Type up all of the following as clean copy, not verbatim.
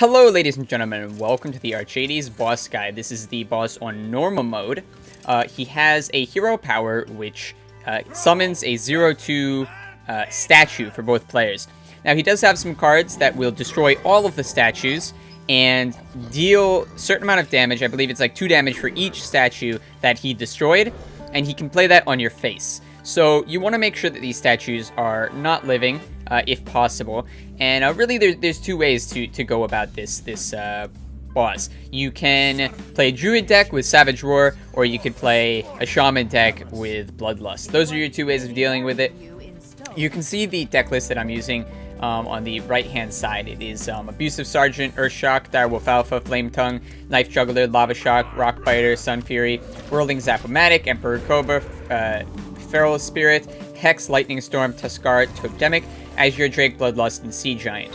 Hello ladies and gentlemen, and welcome to the Archaedas boss guide. This is the boss on normal mode. He has a hero power which summons a 0-2 statue for both players. Now he does have some cards that will destroy all of the statues and deal a certain amount of damage. I believe it's like 2 damage for each statue that he destroyed, and he can play that on your face. So you want to make sure that these statues are not living, if possible. And really, there's 2 ways to go about this boss. You can play a Druid deck with Savage Roar, or you could play a Shaman deck with Bloodlust. Those are your 2 ways of dealing with it. You can see the deck list that I'm using on the right-hand side. It is Abusive Sergeant, Earthshock, Direwolf Alpha, Flame Tongue, Knife Juggler, Lava Shock, Rock Biter, Sun Fury, Whirling Zap-O-Matic, Emperor Cobra, Feral Spirit, Hex, Lightning Storm, Tuskar, Totemic, Azure Drake, Bloodlust, and Sea Giant.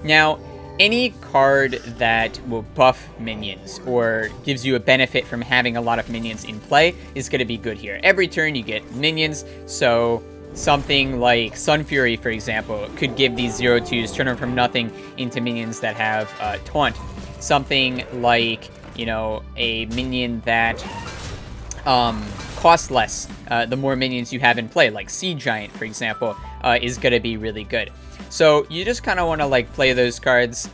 Now, any card that will buff minions or gives you a benefit from having a lot of minions in play is going to be good here. Every turn you get minions, so something like Sun Fury, for example, could give these 0-2s, turn them from nothing into minions that have taunt. Something like, you know, a minion that costs less the more minions you have in play, like Sea Giant, for example, is going to be really good. So you just kind of want to like play those cards,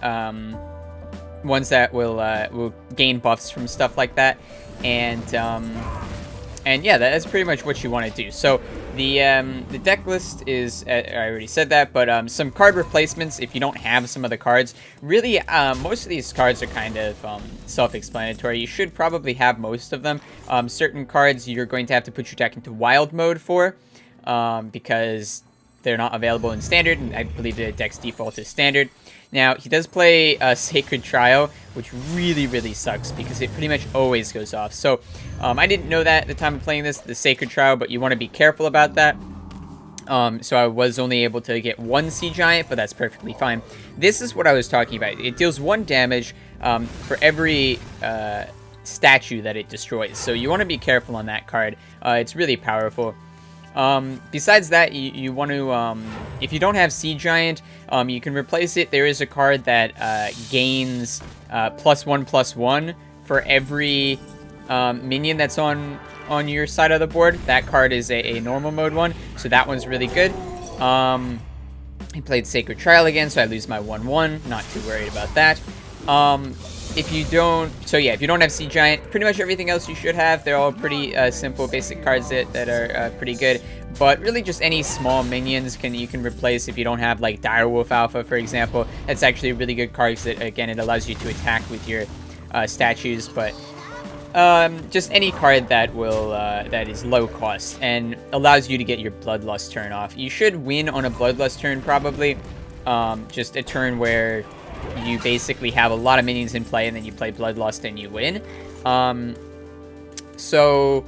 ones that will gain buffs from stuff like that, and yeah, that's pretty much what you want to do. So the deck list is, I already said that, but some card replacements if you don't have some of the cards. Really, most of these cards are kind of self-explanatory. You should probably have most of them. Certain cards you're going to have to put your deck into wild mode for, because they're not available in standard, and I believe the deck's default is standard. Now, he does play Sacred Trial, which really sucks because it pretty much always goes off. So, I didn't know that at the time of playing this, the Sacred Trial, but you want to be careful about that. So I was only able to get 1 Sea Giant, but that's perfectly fine. This is what I was talking about. It deals 1 damage for every statue that it destroys. So you want to be careful on that card. It's really powerful. Besides that, you want to, if you don't have Sea Giant, you can replace it. There is a card that gains +1/+1 for every minion that's on your side of the board. That card is a normal mode one, so that one's really good. I played Sacred Trial again, so I lose my 1/1. Not too worried about that. If you don't have Sea Giant, pretty much everything else you should have. They're all pretty simple, basic cards that are pretty good. But really, just any small minions you can replace if you don't have like Direwolf Alpha, for example. That's actually a really good card because again, it allows you to attack with your statues. But just any card that will that is low cost and allows you to get your Bloodlust turn off. You should win on a Bloodlust turn probably. Just a turn where you basically have a lot of minions in play and then you play Bloodlust and you win. So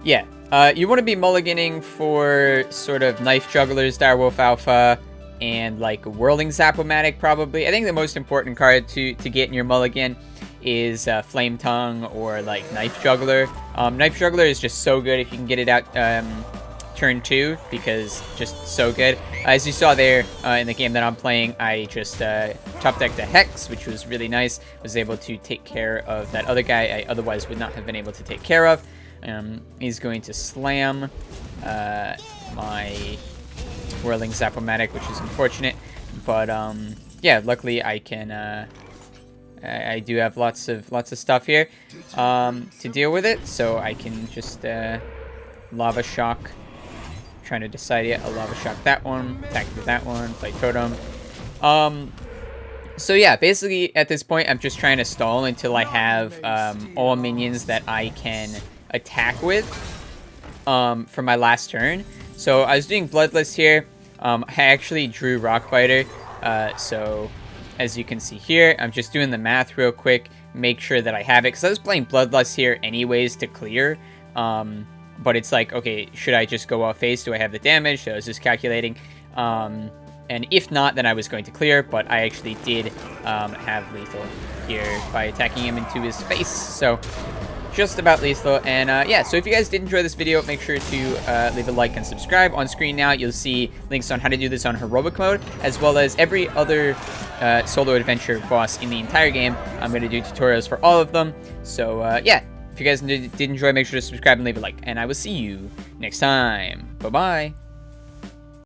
yeah, you want to be mulliganing for sort of Knife Jugglers, Direwolf Alpha, and like Whirling Zap-O-Matic probably. I think the most important card to get in your mulligan is Flame Tongue or like Knife Juggler. Knife Juggler is just so good if you can get it out turn 2, because just so good. As you saw there in the game that I'm playing, I just top decked a Hex, which was really nice. Was able to take care of that other guy I otherwise would not have been able to take care of. He's going to slam my Whirling Zap-O-Matic, which is unfortunate. But yeah, luckily I can. I do have lots of stuff here to deal with it, so I can just Lava Shock. Trying to decide yet. I'll Lava Shock that one, attack with that one, play Totem. So yeah, basically at this point I'm just trying to stall until I have all minions that I can attack with for my last turn. So I was doing Bloodlust here. I actually drew Rock Biter, so as you can see here, I'm just doing the math real quick, make sure that I have it, because I was playing Bloodlust here anyways to clear. But it's like, okay, should I just go off face? Do I have the damage? So I was just calculating. And if not, then I was going to clear. But I actually did have lethal here by attacking him into his face. So just about lethal. And yeah, so if you guys did enjoy this video, make sure to leave a like and subscribe. On screen now, you'll see links on how to do this on heroic mode, as well as every other solo adventure boss in the entire game. I'm going to do tutorials for all of them. So yeah, if you guys did enjoy, make sure to subscribe and leave a like. And I will see you next time. Bye-bye.